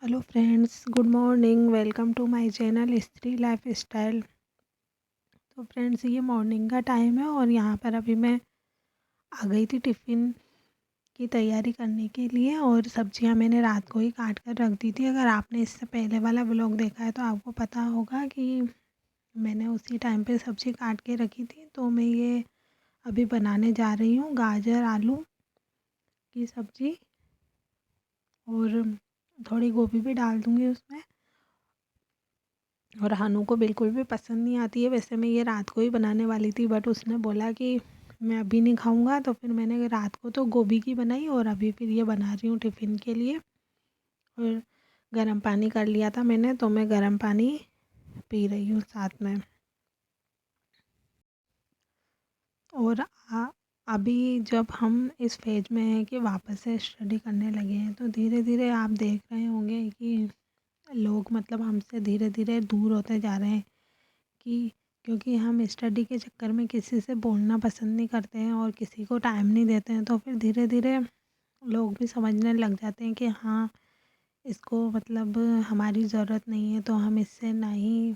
Hello friends, good morning. Welcome to my channel Stree lifestyle. तो friends, ये morning का time है और यहाँ पर अभी मैं आ गई थी टिफ़िन की तैयारी करने के लिए। और सब्जियाँ मैंने रात को ही काट कर रख दी थी। अगर आपने इससे पहले वाला व्लॉग देखा है तो आपको पता होगा कि मैंने उसी टाइम पे सब्ज़ी काट के रखी थी। तो मैं ये अभी बनाने जा रही हूँ गाजर आलू की सब्ज़ी, और थोड़ी गोभी भी डाल दूँगी उसमें। और हानू को बिल्कुल भी पसंद नहीं आती है। वैसे मैं ये रात को ही बनाने वाली थी, बट उसने बोला कि मैं अभी नहीं खाऊंगा, तो फिर मैंने रात को तो गोभी की बनाई और अभी फिर ये बना रही हूँ टिफ़िन के लिए। और गर्म पानी कर लिया था मैंने, तो मैं गर्म पानी पी रही हूँ साथ में। और अभी जब हम इस फेज में हैं कि वापस से स्टडी करने लगे हैं, तो धीरे धीरे आप देख रहे होंगे कि लोग मतलब हमसे धीरे धीरे दूर होते जा रहे हैं। कि क्योंकि हम स्टडी के चक्कर में किसी से बोलना पसंद नहीं करते हैं और किसी को टाइम नहीं देते हैं, तो फिर धीरे धीरे लोग भी समझने लग जाते हैं कि हाँ, इसको मतलब हमारी ज़रूरत नहीं है, तो हम इससे नहीं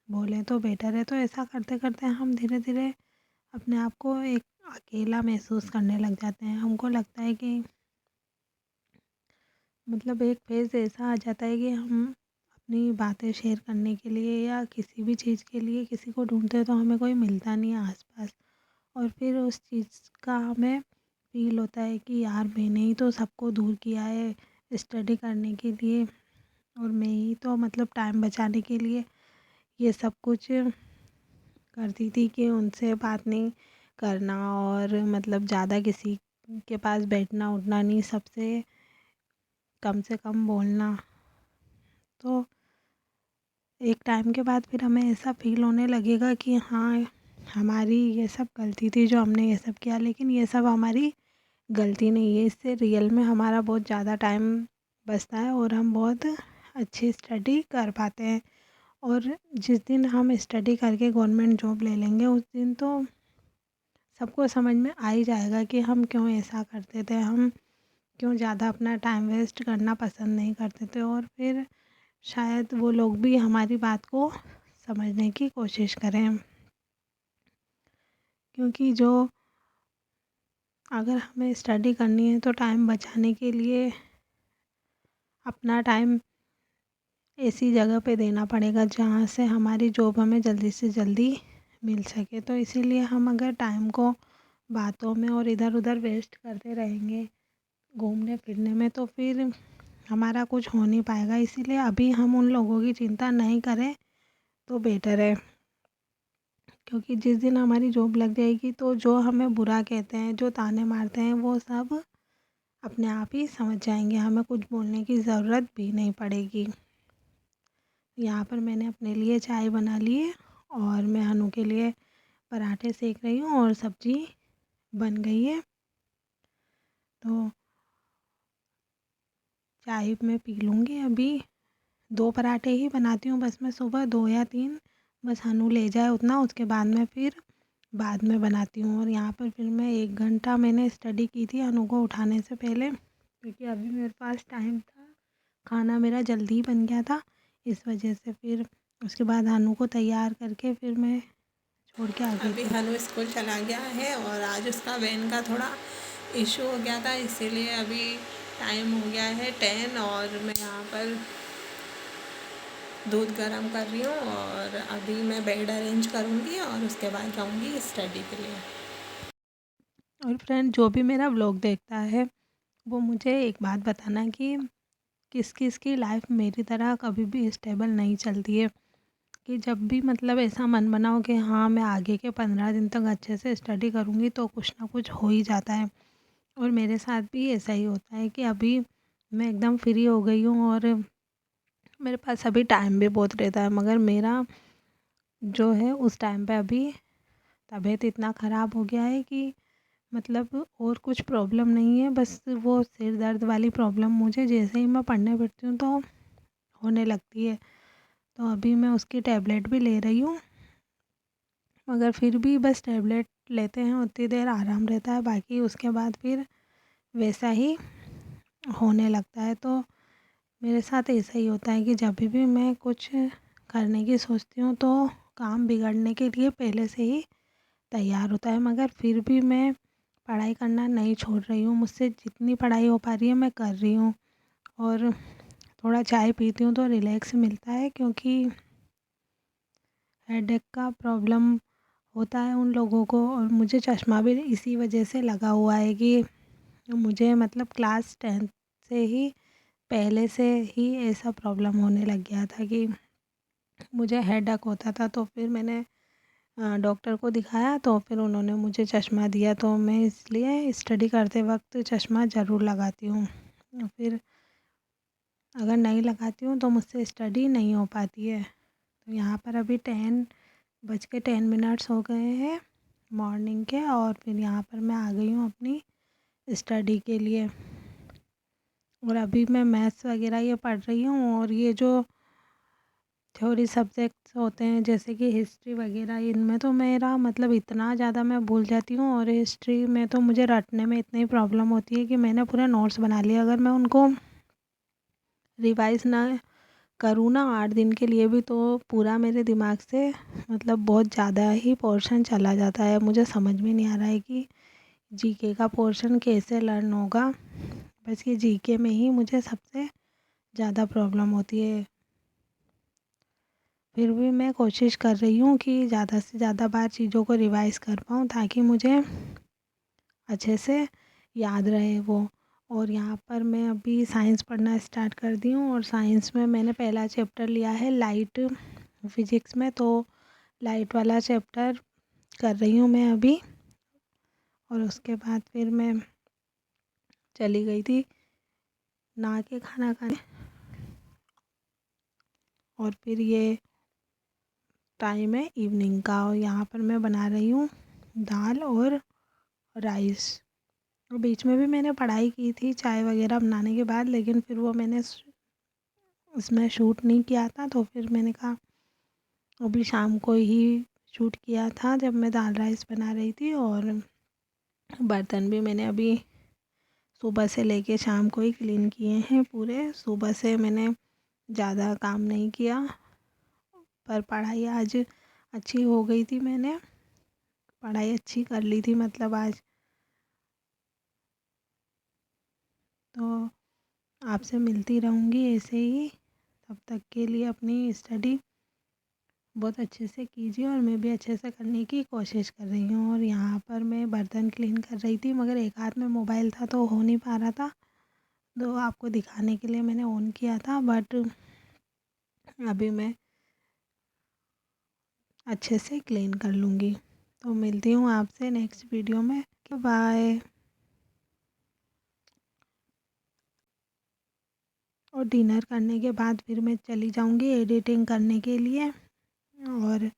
बोलें तो बेटर है। तो ऐसा करते करते हम धीरे धीरे अपने आप को एक अकेला महसूस करने लग जाते हैं। हमको लगता है कि मतलब एक फेज़ ऐसा आ जाता है कि हम अपनी बातें शेयर करने के लिए या किसी भी चीज़ के लिए किसी को ढूंढते हैं, तो हमें कोई मिलता नहीं है आसपास। और फिर उस चीज़ का हमें फ़ील होता है कि यार, मैंने ही तो सबको दूर किया है स्टडी करने के लिए, और मैं ही तो मतलब टाइम बचाने के लिए ये सब कुछ करती थी कि उनसे बात नहीं करना और मतलब ज़्यादा किसी के पास बैठना उठना नहीं, सबसे कम से कम बोलना। तो एक टाइम के बाद फिर हमें ऐसा फ़ील होने लगेगा कि हाँ, हमारी ये सब गलती थी जो हमने ये सब किया, लेकिन ये सब हमारी गलती नहीं है। इससे रियल में हमारा बहुत ज़्यादा टाइम बचता है और हम बहुत अच्छी स्टडी कर पाते हैं। और जिस दिन हम स्टडी करके गवर्नमेंट जॉब ले लेंगे, उस दिन तो सबको समझ में आ ही जाएगा कि हम क्यों ऐसा करते थे, हम क्यों ज़्यादा अपना टाइम वेस्ट करना पसंद नहीं करते थे। और फिर शायद वो लोग भी हमारी बात को समझने की कोशिश करें। क्योंकि जो अगर हमें स्टडी करनी है तो टाइम बचाने के लिए अपना टाइम ऐसी जगह पे देना पड़ेगा जहाँ से हमारी जॉब हमें जल्दी से जल्दी मिल सके। तो इसीलिए हम अगर टाइम को बातों में और इधर उधर वेस्ट करते रहेंगे घूमने फिरने में, तो फिर हमारा कुछ हो नहीं पाएगा। इसीलिए अभी हम उन लोगों की चिंता नहीं करें तो बेटर है। क्योंकि जिस दिन हमारी जॉब लग जाएगी तो जो हमें बुरा कहते हैं, जो ताने मारते हैं, वो सब अपने आप ही समझ जाएंगे। हमें कुछ बोलने की ज़रूरत भी नहीं पड़ेगी। यहाँ पर मैंने अपने लिए चाय बना ली है और मैं हनु के लिए पराठे सेक रही हूँ और सब्ज़ी बन गई है। तो चाय मैं पी लूँगी अभी। 2 पराठे ही बनाती हूँ बस मैं, सुबह 2 या 3, बस हनु ले जाए उतना, उसके बाद में फिर बाद में बनाती हूँ। और यहाँ पर फिर मैं 1 घंटा मैंने स्टडी की थी हनु को उठाने से पहले, क्योंकि अभी मेरे पास टाइम था, खाना मेरा जल्दी ही बन गया था, इस वजह से फिर उसके बाद हनु को तैयार करके फिर मैं छोड़ के आ गई अभी थी। हनु स्कूल चला गया है और आज उसका वैन का थोड़ा इशू हो गया था, इसीलिए अभी टाइम हो गया है 10 और मैं यहाँ पर दूध गर्म कर रही हूँ और अभी मैं बेड अरेंज करूँगी और उसके बाद जाऊँगी स्टडी के लिए। और फ्रेंड, जो भी मेरा व्लॉग देखता है वो मुझे एक बात बताना कि किस किस की लाइफ मेरी तरह कभी भी स्टेबल नहीं चलती है। कि जब भी मतलब ऐसा मन बनाओ कि हाँ, मैं आगे के 15 दिन तक अच्छे से स्टडी करूँगी, तो कुछ ना कुछ हो ही जाता है। और मेरे साथ भी ऐसा ही होता है कि अभी मैं एकदम फ्री हो गई हूँ और मेरे पास अभी टाइम भी बहुत रहता है, मगर मेरा जो है उस टाइम पे अभी तबीयत इतना ख़राब हो गया है कि मतलब और कुछ प्रॉब्लम नहीं है, बस वो सिर दर्द वाली प्रॉब्लम मुझे जैसे ही मैं पढ़ने बैठती हूँ तो होने लगती है। तो अभी मैं उसकी टैबलेट भी ले रही हूँ, मगर फिर भी बस टैबलेट लेते हैं उतनी देर आराम रहता है, बाकी उसके बाद फिर वैसा ही होने लगता है। तो मेरे साथ ऐसा ही होता है कि जब भी मैं कुछ करने की सोचती हूँ तो काम बिगड़ने के लिए पहले से ही तैयार होता है, मगर फिर भी मैं पढ़ाई करना नहीं छोड़ रही हूँ। मुझसे जितनी पढ़ाई हो पा रही है मैं कर रही हूँ, और थोड़ा चाय पीती हूँ तो रिलैक्स मिलता है, क्योंकि हेडेक का प्रॉब्लम होता है उन लोगों को। और मुझे चश्मा भी इसी वजह से लगा हुआ है कि मुझे मतलब क्लास 10th से ही पहले से ही ऐसा प्रॉब्लम होने लग गया था कि मुझे हेडेक होता था। तो फिर मैंने डॉक्टर को दिखाया, तो फिर उन्होंने मुझे चश्मा दिया, तो मैं इसलिए स्टडी करते वक्त चश्मा ज़रूर लगाती हूँ। फिर अगर नहीं लगाती हूँ तो मुझसे स्टडी नहीं हो पाती है। तो यहाँ पर अभी 10:10 हो गए हैं मॉर्निंग के, और फिर यहाँ पर मैं आ गई हूँ अपनी स्टडी के लिए। और अभी मैं मैथ्स वगैरह ये पढ़ रही हूँ, और ये जो थ्योरी सब्जेक्ट्स होते हैं जैसे कि हिस्ट्री वगैरह, इनमें तो मेरा मतलब इतना ज़्यादा मैं भूल जाती हूँ। और हिस्ट्री में तो मुझे रटने में इतनी प्रॉब्लम होती है कि मैंने पूरे नोट्स बना लिए, अगर मैं उनको रिवाइज़ ना करूँ ना 8 दिन के लिए भी, तो पूरा मेरे दिमाग से मतलब बहुत ज़्यादा ही पोर्शन चला जाता है। मुझे समझ में नहीं आ रहा है कि जीके का पोर्शन कैसे लर्न होगा। बस ये जीके में ही मुझे सबसे ज़्यादा प्रॉब्लम होती है। फिर भी मैं कोशिश कर रही हूँ कि ज़्यादा से ज़्यादा बार चीज़ों को रिवाइज़ कर पाऊँ, ताकि मुझे अच्छे से याद रहे वो। और यहाँ पर मैं अभी साइंस पढ़ना स्टार्ट कर दी हूँ, और साइंस में मैंने पहला चैप्टर लिया है लाइट फिजिक्स में, तो लाइट वाला चैप्टर कर रही हूँ मैं अभी। और उसके बाद फिर मैं चली गई थी नहा के खाना खाने, और फिर ये टाइम है इवनिंग का, और यहाँ पर मैं बना रही हूँ दाल और राइस। और बीच में भी मैंने पढ़ाई की थी चाय वगैरह बनाने के बाद, लेकिन फिर वो मैंने उसमें शूट नहीं किया था, तो फिर मैंने कहा अभी शाम को ही शूट किया था जब मैं दाल राइस बना रही थी। और बर्तन भी मैंने अभी सुबह से लेके शाम को ही क्लीन किए हैं पूरे। सुबह से मैंने ज़्यादा काम नहीं किया, पर पढ़ाई आज अच्छी हो गई थी, मैंने पढ़ाई अच्छी कर ली थी मतलब आज। तो आपसे मिलती रहूँगी ऐसे ही, तब तक के लिए अपनी स्टडी बहुत अच्छे से कीजिए, और मैं भी अच्छे से करने की कोशिश कर रही हूँ। और यहाँ पर मैं बर्तन क्लीन कर रही थी, मगर एक हाथ में मोबाइल था तो हो नहीं पा रहा था, तो आपको दिखाने के लिए मैंने ऑन किया था। बट अभी मैं अच्छे से क्लीन कर लूँगी। तो मिलती हूँ आपसे नेक्स्ट वीडियो में। बाय। और डिनर करने के बाद फिर मैं चली जाऊँगी एडिटिंग करने के लिए। और